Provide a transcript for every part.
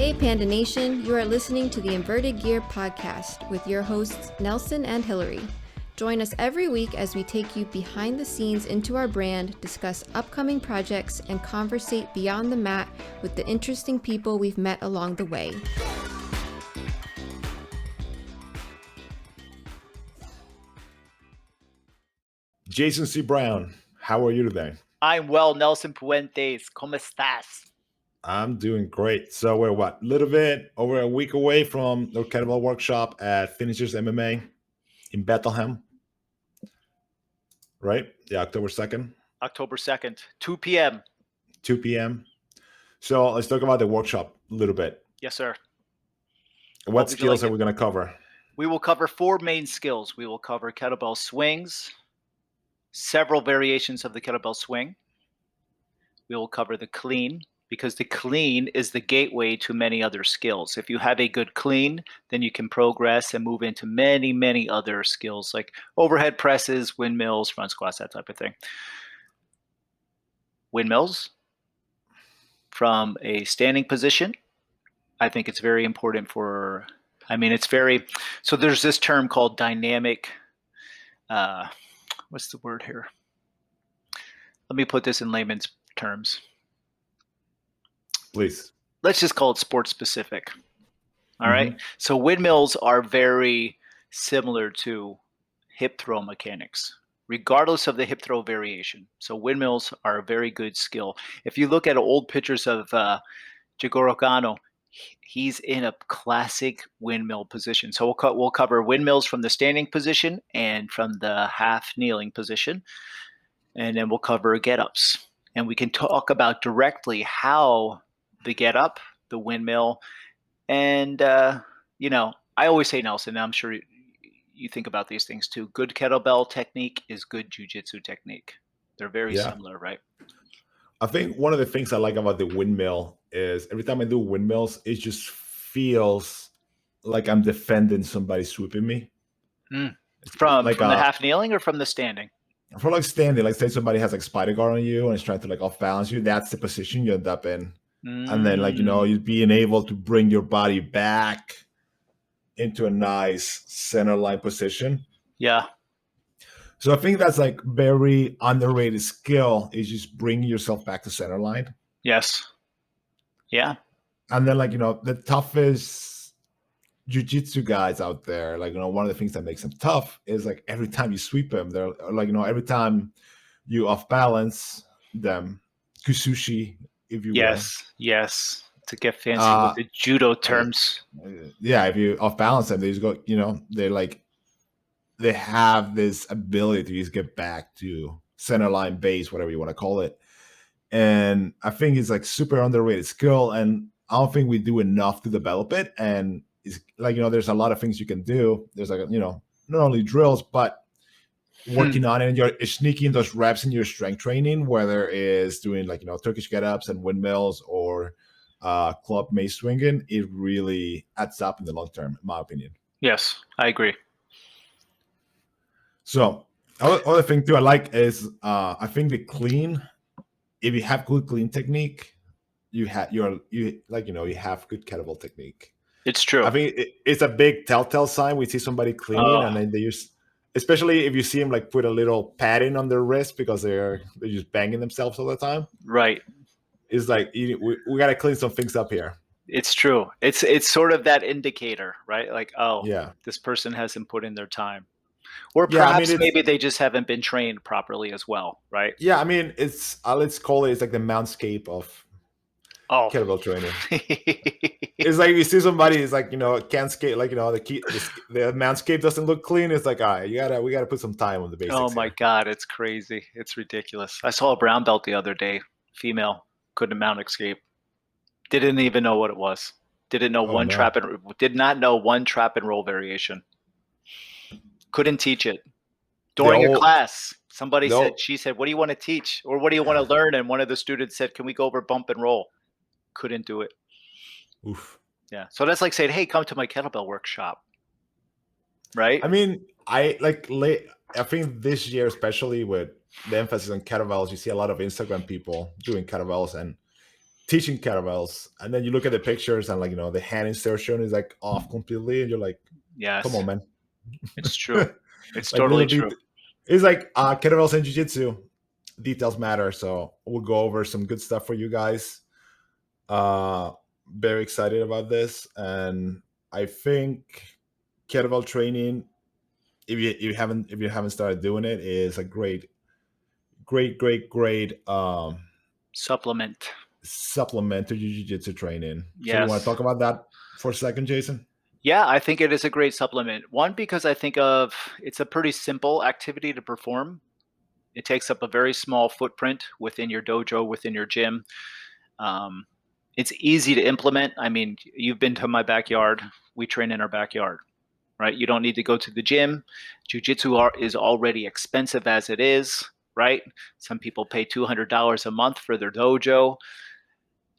Hey Panda Nation, you are listening to the Inverted Gear podcast with your hosts Nelson and Hillary. Join us every week as we take you behind the scenes into our brand, discuss upcoming projects, and conversate beyond the mat with the interesting people we've met along the way. Jason C. Brown, how are you today? I'm well, Nelson Puentes. ¿Cómo estás? I'm doing great. So we're a little bit over a week away from the Kettlebell workshop at Finishers MMA in Bethlehem, right? Yeah, October 2nd. October 2nd, 2 p.m. 2 p.m. So let's talk about the workshop a little bit. Yes, sir. What skills are we going to cover? We will cover 4 main skills. We will cover kettlebell swings, several variations of the kettlebell swing. We will cover the clean, because the clean is the gateway to many other skills. If you have a good clean, then you can progress and move into many, many other skills like overhead presses, windmills, front squats, that type of thing. Windmills from a standing position. I think it's very important so there's this term called dynamic, what's the word here? Let me put this in layman's terms. Please. Let's just call it sports specific. All right. So windmills are very similar to hip throw mechanics, regardless of the hip throw variation. So windmills are a very good skill. If you look at old pictures of Jigoro Kano, he's in a classic windmill position. So we'll cover windmills from the standing position and from the half kneeling position. And then we'll cover get-ups. And we can talk about directly how the get-up, the windmill, and, I always say, Nelson, and I'm sure you think about these things too, good kettlebell technique is good jiu-jitsu technique. They're very similar, right? I think one of the things I like about the windmill is every time I do windmills, it just feels like I'm defending somebody swooping me. From the half kneeling or from the standing? From like standing, like say somebody has like spider guard on you and is trying to like off balance you, that's the position you end up in. And then you being able to bring your body back into a nice center line position. Yeah. So I think that's like very underrated skill is just bringing yourself back to center line. Yes. Yeah. And then the toughest jiu-jitsu guys out there, one of the things that makes them tough is like every time you sweep them, they're like, every time you off balance them, kusushi, if you will. Yes. To get fancy with the judo terms. Yeah, if you off balance them, they just go, they have this ability to just get back to center line base, whatever you want to call it. And I think it's like super underrated skill. And I don't think we do enough to develop it. And it's like, there's a lot of things you can do. There's like, not only drills, but working on it, and you're sneaking those reps in your strength training, whether it's doing like, Turkish get-ups and windmills or club mace swinging, it really adds up in the long term, in my opinion. Yes, I agree. So other thing too I like is I think the clean, if you have good clean technique, you have good kettlebell technique. It's true. I think it's a big telltale sign. We see somebody cleaning and then they use, especially if you see them like put a little padding on their wrist because they're just banging themselves all the time. Right. It's like we got to clean some things up here. It's true. It's sort of that indicator, right? Like, this person hasn't put in their time. Or perhaps maybe they just haven't been trained properly as well, right? Yeah, I mean, it's let's call it's like the Mountscape of kettlebell training. It's like you see somebody is like, can't skate, like, the Mountscape doesn't look clean. It's like, all right, we gotta put some time on the basics. Oh my God, it's crazy. It's ridiculous. I saw a brown belt the other day, female, couldn't mount escape. Didn't even know what it was. Did not know one trap and roll variation. Couldn't teach it. During a class, she said, what do you want to teach? Or what do you want to learn? And one of the students said, can we go over bump and roll? Couldn't do it. Oof. Yeah. So that's like saying, hey, come to my kettlebell workshop. Right? I mean, I think this year, especially with the emphasis on kettlebells, you see a lot of Instagram people doing kettlebells, and teaching kettlebells, and then you look at the pictures and like the hand insertion is like off completely, and you're like, Yes. come on, man. It's true. It's Like totally little true. It's like kettlebells and jiu-jitsu. Details matter, so we'll go over some good stuff for you guys. Very excited about this, and I think kettlebell training, if you haven't started doing it, is a great Supplement. supplement to your jiu-jitsu training. So you want Yes. to talk about that for a second, Jason? Yeah, I think it is a great supplement. One, because I think it's a pretty simple activity to perform. It takes up a very small footprint within your dojo, within your gym. It's easy to implement. I mean, you've been to my backyard. We train in our backyard, right? You don't need to go to the gym. Jiu-jitsu is already expensive as it is, right? Some people pay $200 a month for their dojo.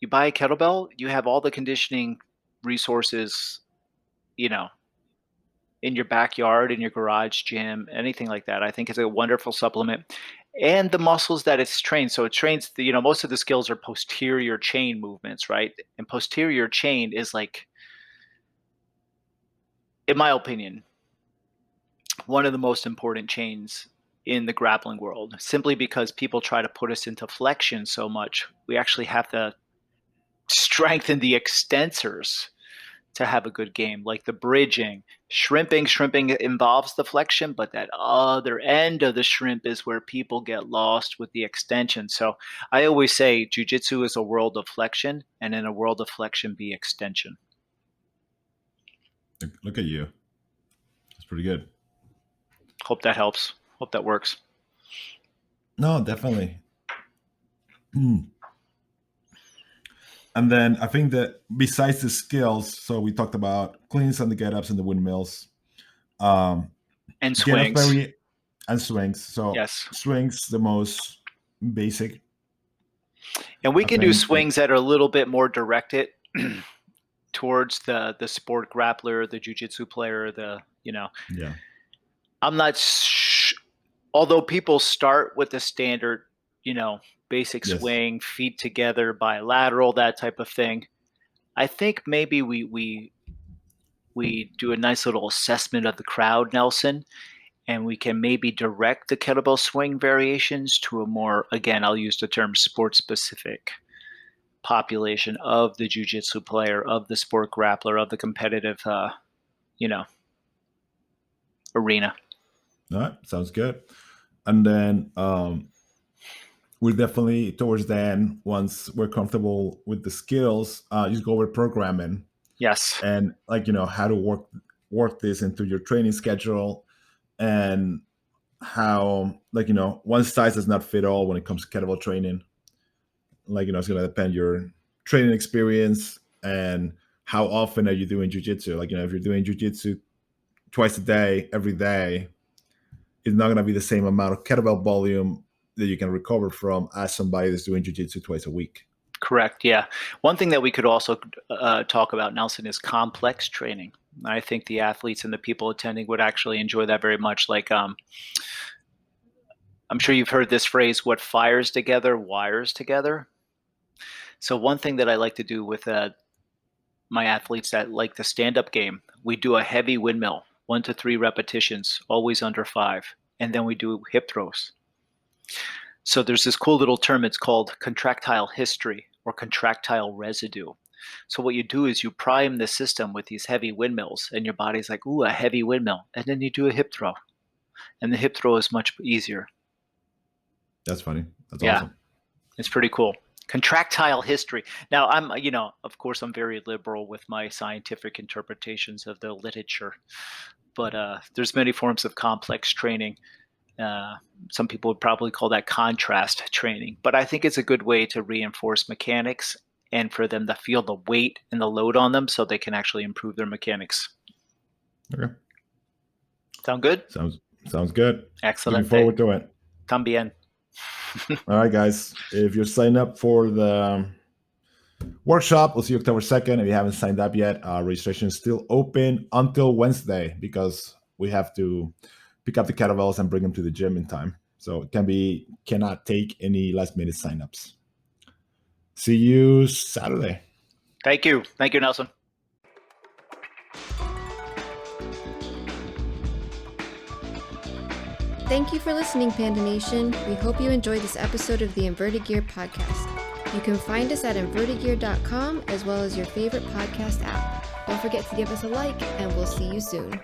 You buy a kettlebell, you have all the conditioning resources, in your backyard, in your garage gym, anything like that. I think it's a wonderful supplement. And the muscles that it's trained. So it trains most of the skills are posterior chain movements, right? And posterior chain is like, in my opinion, one of the most important chains in the grappling world, simply because people try to put us into flexion so much. We actually have to strengthen the extensors to have a good game, like the bridging. Shrimping involves the flexion, but that other end of the shrimp is where people get lost with the extension. So I always say jiu-jitsu is a world of flexion, and in a world of flexion be extension. Look at you. That's pretty good. Hope that helps. Hope that works. No, definitely. And then I think that besides the skills, so we talked about cleans and the get-ups and the windmills. And swings. And swings. So yes. Swings, the most basic. And we can do swings that are a little bit more directed towards the sport grappler, the jiu-jitsu player, Yeah. I'm not although people start with the standard, basic swing, feet together, bilateral, that type of thing. I think maybe we do a nice little assessment of the crowd, Nelson, and we can maybe direct the kettlebell swing variations to a more, again, I'll use the term sport-specific population of the jiu-jitsu player, of the sport grappler, of the competitive, arena. All right, sounds good. And then we're definitely towards the end, once we're comfortable with the skills, just go over programming. Yes. And how to work this into your training schedule, and how one size does not fit all when it comes to kettlebell training. It's going to depend your training experience and how often are you doing jiu-jitsu. If you're doing jiu-jitsu twice a day, every day, it's not going to be the same amount of kettlebell volume that you can recover from as somebody that's doing jiu-jitsu twice a week. Correct. Yeah. One thing that we could also talk about, Nelson, is complex training. I think the athletes and the people attending would actually enjoy that very much. Like, I'm sure you've heard this phrase, what fires together, wires together. So one thing that I like to do with my athletes that like the stand-up game, we do a heavy windmill, 1 to 3 repetitions, always under 5. And then we do hip throws. So there's this cool little term, it's called contractile history or contractile residue. So what you do is you prime the system with these heavy windmills, and your body's like, ooh, a heavy windmill. And then you do a hip throw. And the hip throw is much easier. That's funny. That's awesome. It's pretty cool. Contractile history. Now, I'm, of course, I'm very liberal with my scientific interpretations of the literature. But there's many forms of complex training. Some people would probably call that contrast training, but I think it's a good way to reinforce mechanics and for them to feel the weight and the load on them so they can actually improve their mechanics. Okay. Sound good? Sounds good. Excellent. Looking forward to it. También. All right, guys. If you're signed up for the workshop, we'll see you October 2nd. If you haven't signed up yet, registration is still open until Wednesday because we have to pick up the kettlebells and bring them to the gym in time. So it cannot take any last minute signups. See you Saturday. Thank you. Thank you, Nelson. Thank you for listening, Panda Nation. We hope you enjoyed this episode of the Inverted Gear podcast. You can find us at invertedgear.com as well as your favorite podcast app. Don't forget to give us a like, and we'll see you soon.